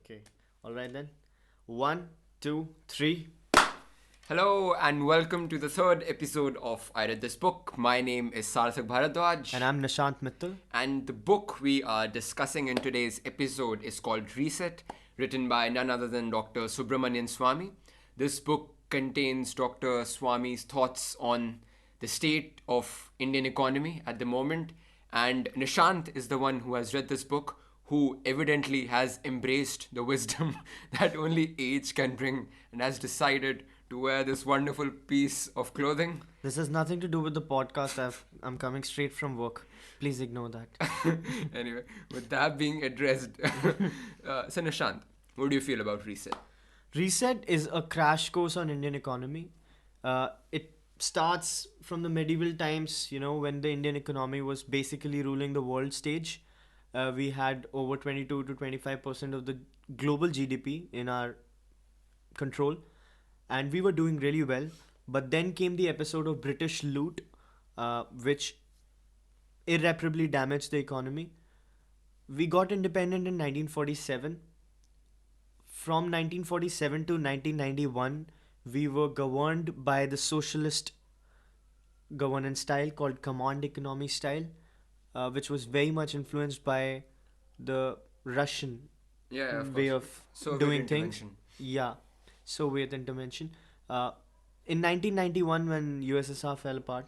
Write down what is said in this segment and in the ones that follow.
Okay. All right then. One, two, three. Hello and welcome to the third episode of I Read This Book. My name is Sarthak Bhardwaj, And I'm Nishant Mittal. and the book we are discussing in today's episode is called Reset, written by none other than Dr. Subramanian Swamy. This book contains Dr. Swamy's thoughts on the state of Indian economy at the moment, and Nishant is the one who has read this book, who evidently has embraced the wisdom that only age can bring and has decided to wear this wonderful piece of clothing. This has nothing to do with the podcast. I'm coming straight from work. Please ignore that. Anyway, with that being addressed, so Nishant, what do you feel about Reset? Reset is a crash course on Indian economy. It starts from the medieval times, when the Indian economy was basically ruling the world stage. We had over 22 to 25% of the global GDP in our control, and we were doing really well. But then came the episode of British loot, which irreparably damaged the economy. We got independent in 1947. From 1947 to 1991, we were governed by the socialist governance style called command economy style, which was very much influenced by the Russian Yeah, of way course. of Soviet doing things. intervention. Yeah, Soviet intervention. Uh, in 1991, when USSR fell apart,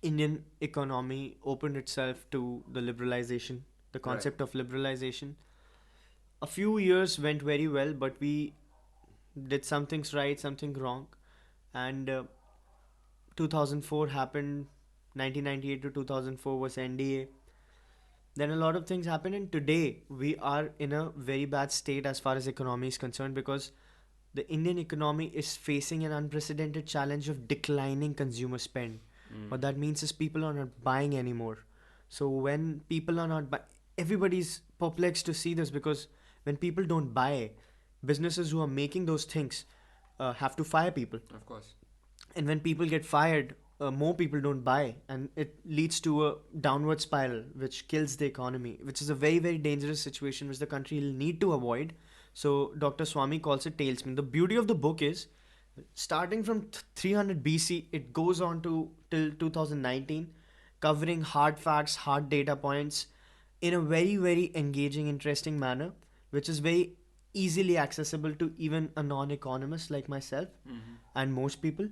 Indian economy opened itself to the liberalization, the Right. concept of liberalization. A few years went very well, but we did some things right, something wrong, and 2004 happened. 1998 to 2004 was NDA. Then a lot of things happened, and today we are in a very bad state as far as economy is concerned, because the Indian economy is facing an unprecedented challenge of declining consumer spend. What that means is people are not buying anymore. So when people are not buying, everybody's perplexed to see this, because when people don't buy, businesses who are making those things have to fire people. Of course. And when people get fired, more people don't buy, and it leads to a downward spiral which kills the economy, which is a very, very dangerous situation which the country will need to avoid. So Dr. Swami calls it tailspin. The beauty of the book is, starting from 300 BC, it goes on to till 2019, covering hard facts, hard data points in a very, very engaging, interesting manner, which is very easily accessible to even a non-economist like myself and most people.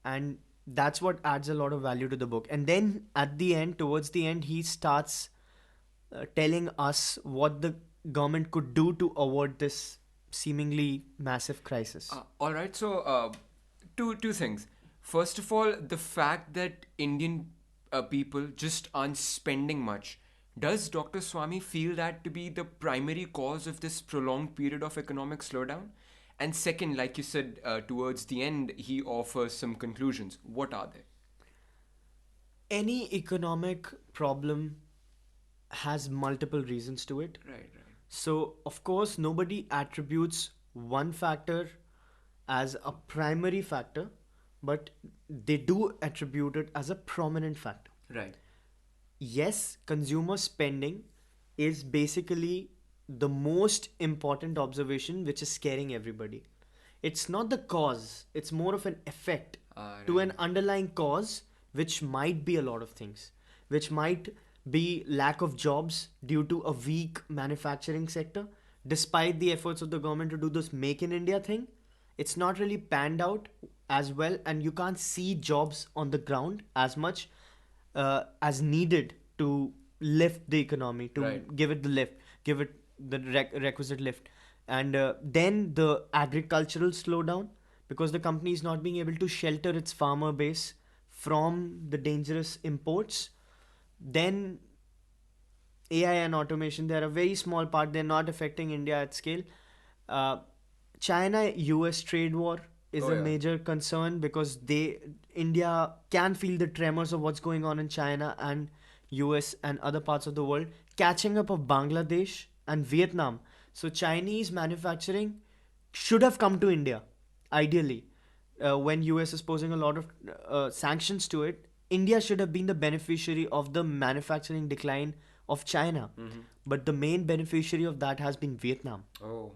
And that's what adds a lot of value to the book. And then at the end, towards the end, he starts telling us what the government could do to avoid this seemingly massive crisis. All right. So, two things. First of all, the fact that Indian people just aren't spending much. Does Dr. Swami feel that to be the primary cause of this prolonged period of economic slowdown? And second, like you said, towards the end, he offers some conclusions. What are they? Any economic problem has multiple reasons to it. Right, right. So, of course, nobody attributes one factor as a primary factor, but they do attribute it as a prominent factor. Right. Yes, consumer spending is basically the most important observation which is scaring everybody. It's not the cause, it's more of an effect to an Right. underlying cause, which might be a lot of things, which might be lack of jobs due to a weak manufacturing sector. Despite the efforts of the government to do this Make in India thing, it's not really panned out as well, and you can't see jobs on the ground as much as needed to lift the economy, to Right. give it the lift, give it the requisite lift. And then the agricultural slowdown, because the company is not being able to shelter its farmer base from the dangerous imports. Then AI and automation, they're a very small part, they're not affecting India at scale. Uh, China US trade war is Oh, a yeah. major concern, because India can feel the tremors of what's going on in China and US and other parts of the world, catching up of Bangladesh and Vietnam. So Chinese manufacturing should have come to India, ideally. When US is posing a lot of sanctions to it, India should have been the beneficiary of the manufacturing decline of China. But the main beneficiary of that has been Vietnam. Oh.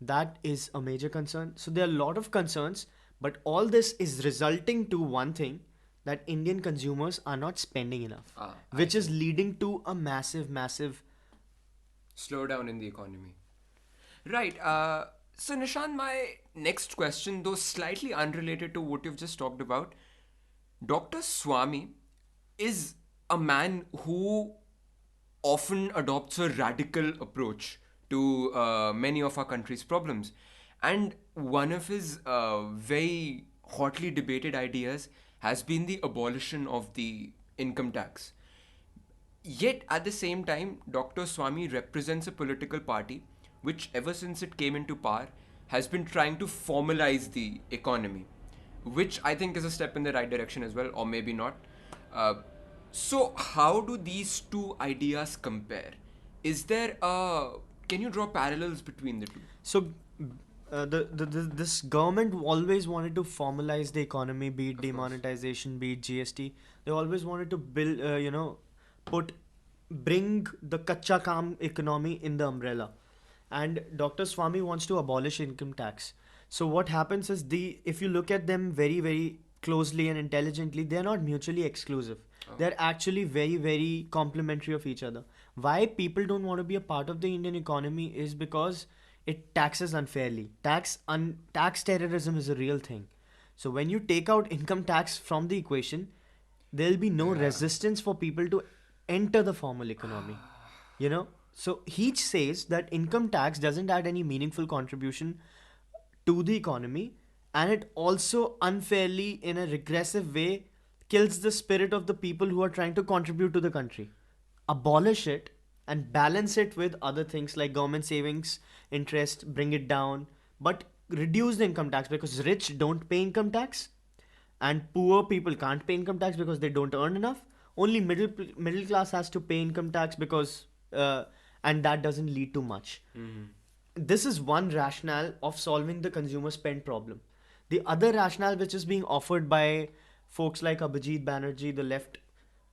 That is a major concern. So there are a lot of concerns, but all this is resulting to one thing, that Indian consumers are not spending enough, which is leading to a massive Slowdown in the economy. Right. So, Nishant, my next question, though slightly unrelated to what you've just talked about, Dr. Swami is a man who often adopts a radical approach to many of our country's problems. And one of his very hotly debated ideas has been the abolition of the income tax. Yet, at the same time, Dr. Swami represents a political party which, ever since it came into power, has been trying to formalize the economy, which I think is a step in the right direction as well, or maybe not. So, how do these two ideas compare? Is there a. Can you draw parallels between the two? So, this government always wanted to formalize the economy, be it Of course. demonetization, be it GST. They always wanted to build, bring the kacha kam economy in the umbrella. And Dr. Swami wants to abolish income tax. So what happens is, if you look at them very closely and intelligently, they are not mutually exclusive. They're actually very complementary of each other. Why people don't want to be a part of the Indian economy is because it taxes unfairly. Tax terrorism is a real thing. So when you take out income tax from the equation, there'll be no resistance for people to enter the formal economy. So he says that income tax doesn't add any meaningful contribution to the economy, and it also unfairly, in a regressive way, kills the spirit of the people who are trying to contribute to the country. Abolish it and balance it with other things like government savings, interest, bring it down, but reduce the income tax, because rich don't pay income tax and poor people can't pay income tax because they don't earn enough. Only middle class has to pay income tax, because and that doesn't lead to much. This is one rationale of solving the consumer spend problem. The other rationale, which is being offered by folks like Abhijit Banerjee, the left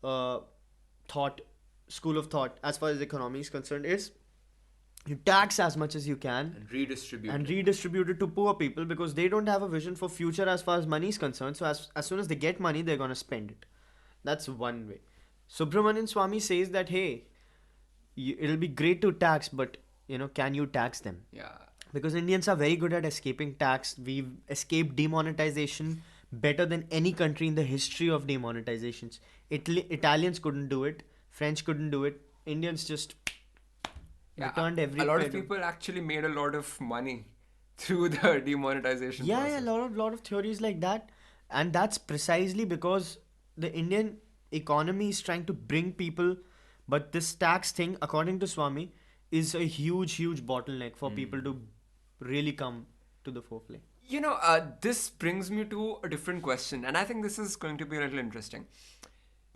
thought school of thought, as far as economy is concerned, is you tax as much as you can And redistribute. and redistribute it to poor people, because they don't have a vision for future as far as money is concerned. So as soon as they get money, they're going to spend it. That's one way. Subramanian Swamy says that, hey, it'll be great to tax, but can you tax them? Yeah. Because Indians are very good at escaping tax. We've escaped demonetization better than any country in the history of demonetizations. Italians couldn't do it. French couldn't do it. Indians just returned every A lot of penny. people actually made a lot of money through the demonetization Yeah, process. a lot of theories like that. And that's precisely because the Indian economy is trying to bring people, but this tax thing, according to Swami, is a huge bottleneck for people to really come to the foreplay. This brings me to a different question, and I think this is going to be a little interesting.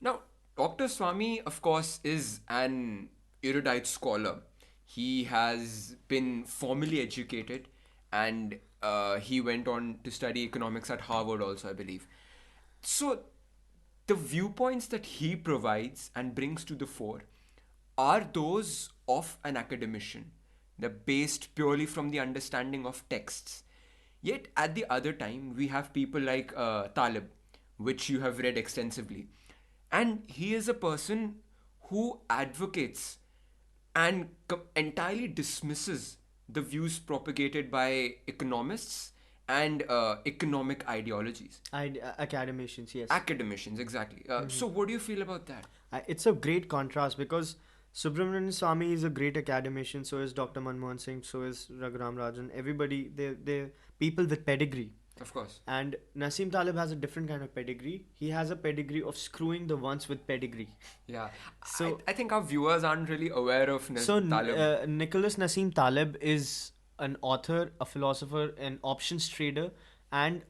Now, Dr. Swami, of course, is an erudite scholar. He has been formally educated, and he went on to study economics at Harvard also, I believe. So, the viewpoints that he provides and brings to the fore are those of an academician. They're based purely from the understanding of texts. Yet, at the other time, we have people like Talib, which you have read extensively. And he is a person who advocates and entirely dismisses the views propagated by economists and economic ideologies. Academicians, yes. Academicians, exactly. So, what do you feel about that? It's a great contrast, because Subramanian Swamy is a great academician, so is Dr. Manmohan Singh, so is Raghuram Rajan. Everybody, they're people with pedigree. Of course. And Nassim Taleb has a different kind of pedigree. He has a pedigree of screwing the ones with pedigree. Yeah. So- I think our viewers aren't really aware of Talib. Nicholas Nassim Taleb is an author, a philosopher, an options trader, and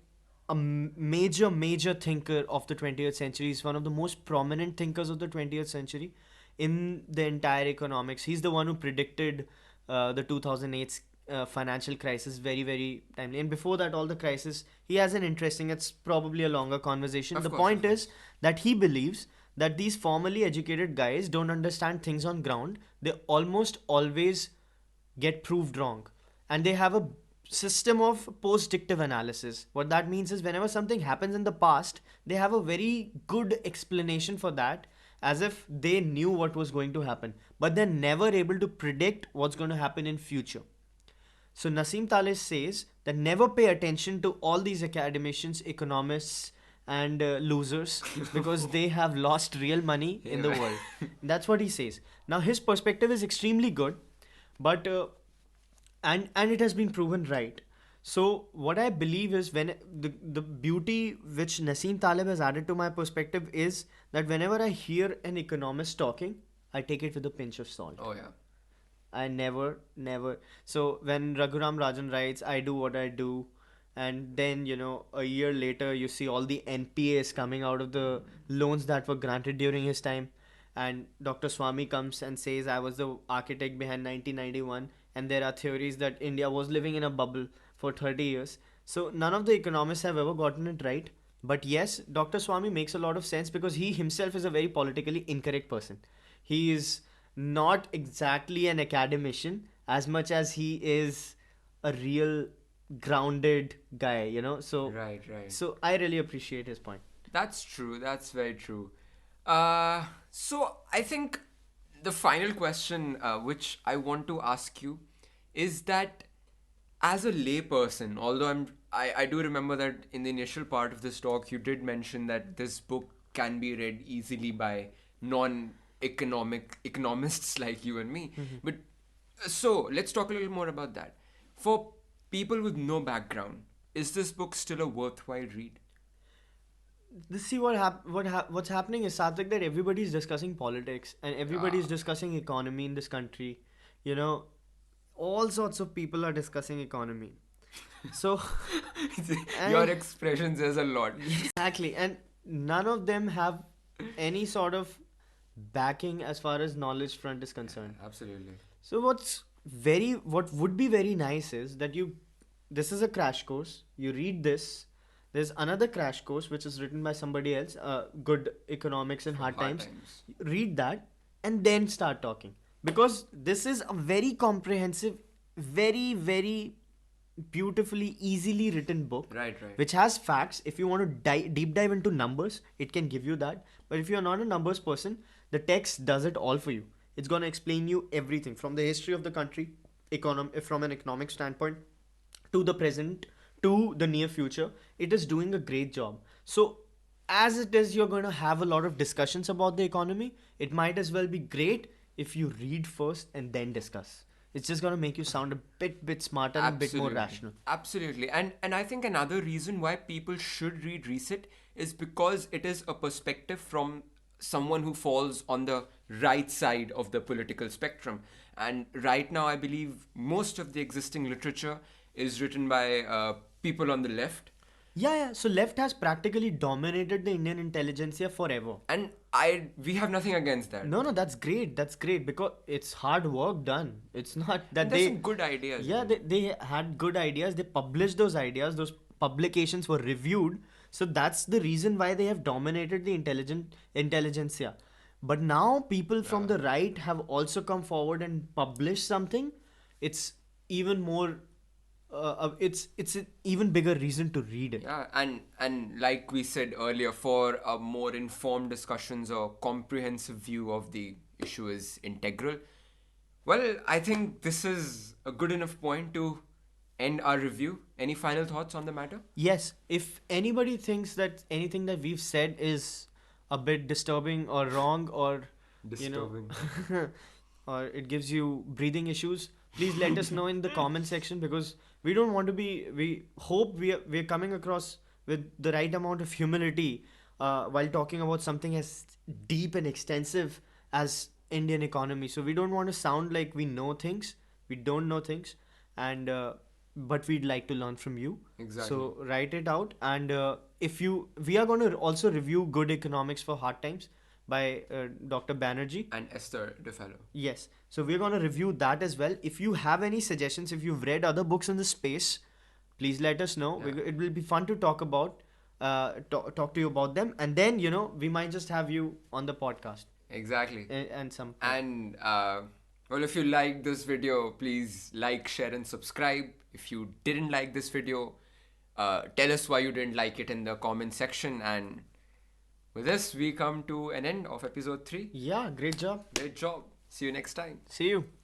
a major thinker of the 20th century. He's one of the most prominent thinkers of the 20th century in the entire economics. He's the one who predicted the 2008 financial crisis very timely. And before that, all the crisis, he has an interesting, it's probably a longer conversation. Of The course, point of is that he believes that these formally educated guys don't understand things on ground. They almost always get proved wrong. And they have a system of post-dictive analysis. What that means is whenever something happens in the past, they have a very good explanation for that, as if they knew what was going to happen. But they're never able to predict what's going to happen in future. So Nassim Taleb says that never pay attention to all these academicians, economists, and losers because they have lost real money in the Yeah. world. That's what he says. Now his perspective is extremely good, but and it has been proven right. So what I believe is when the beauty which Nassim Taleb has added to my perspective is that whenever I hear an economist talking, I take it with a pinch of salt. Oh yeah. I never. So when Raghuram Rajan writes, I do what I do, and then, a year later, you see all the NPAs coming out of the loans that were granted during his time. And Dr. Swami comes and says, I was the architect behind 1991, and there are theories that India was living in a bubble for 30 years. So none of the economists have ever gotten it right. But yes, Dr. Swami makes a lot of sense because he himself is a very politically incorrect person. He is not exactly an academician as much as he is a real grounded guy, Right, right. So I really appreciate his point. That's true. That's very true. So I think the final question, which I want to ask you, is that as a layperson, although I do remember that in the initial part of this talk, you did mention that this book can be read easily by economists like you and me. But so let's talk a little more about that. For people with no background, is this book still a worthwhile read? See what's happening is, Sarthak, that everybody's discussing politics and everybody's discussing economy in this country. You know, all sorts of people are discussing economy. So Your and expression says a lot. exactly, and none of them have any sort of backing as far as knowledge front is concerned. Absolutely. So what would be very nice is that this is a crash course. You read this. There's another crash course which is written by somebody else, Good Economics in For Hard hard Times. times. Read that and then start talking. Because this is a very comprehensive, very, very beautifully, easily written book. Right, right. Which has facts. If you want to deep dive into numbers, it can give you that. But if you're not a numbers person, the text does it all for you. It's going to explain you everything from the history of the country, from an economic standpoint, to the present, to the near future. It is doing a great job. So, as it is, you're going to have a lot of discussions about the economy. It might as well be great if you read first and then discuss. It's just going to make you sound a bit smarter and a bit more rational. Absolutely. And I think another reason why people should read Reset is because it is a perspective from someone who falls on the right side of the political spectrum. And right now, I believe most of the existing literature is written by people on the left. Yeah. So left has practically dominated the Indian intelligentsia forever. And we have nothing against that. No, that's great. That's great because it's hard work done. It's not that And there's some good ideas. Yeah, in it. they had good ideas. They published those ideas. Those publications were reviewed. So that's the reason why they have dominated the intelligentsia. But now people from the right have also come forward and published something. It's even more. It's an even bigger reason to read it. Yeah, and like we said earlier, for a more informed discussions or comprehensive view of the issue is integral. Well, I think this is a good enough point to end our review. Any final thoughts on the matter? Yes, if anybody thinks that anything that we've said is a bit disturbing or wrong or Disturbing. or it gives you breathing issues, please let us know in the comment section because we don't want to be. We hope we're coming across with the right amount of humility while talking about something as deep and extensive as Indian economy. So we don't want to sound like we know things. We don't know things, and but we'd like to learn from you. Exactly. So write it out, and we are going to also review Good Economics for Hard Times by Dr. Banerjee. And Esther DeFellow. Yes. So we're going to review that as well. If you have any suggestions, if you've read other books in the space, please let us know. Yeah. It will be fun to talk about. talk to you about them, and then we might just have you on the podcast Exactly. and some. And well, if you like this video, please like, share, and subscribe. If you didn't like this video, tell us why you didn't like it in the comment section. And with this, we come to an end of episode 3. Yeah, great job. Great job. See you next time. See you.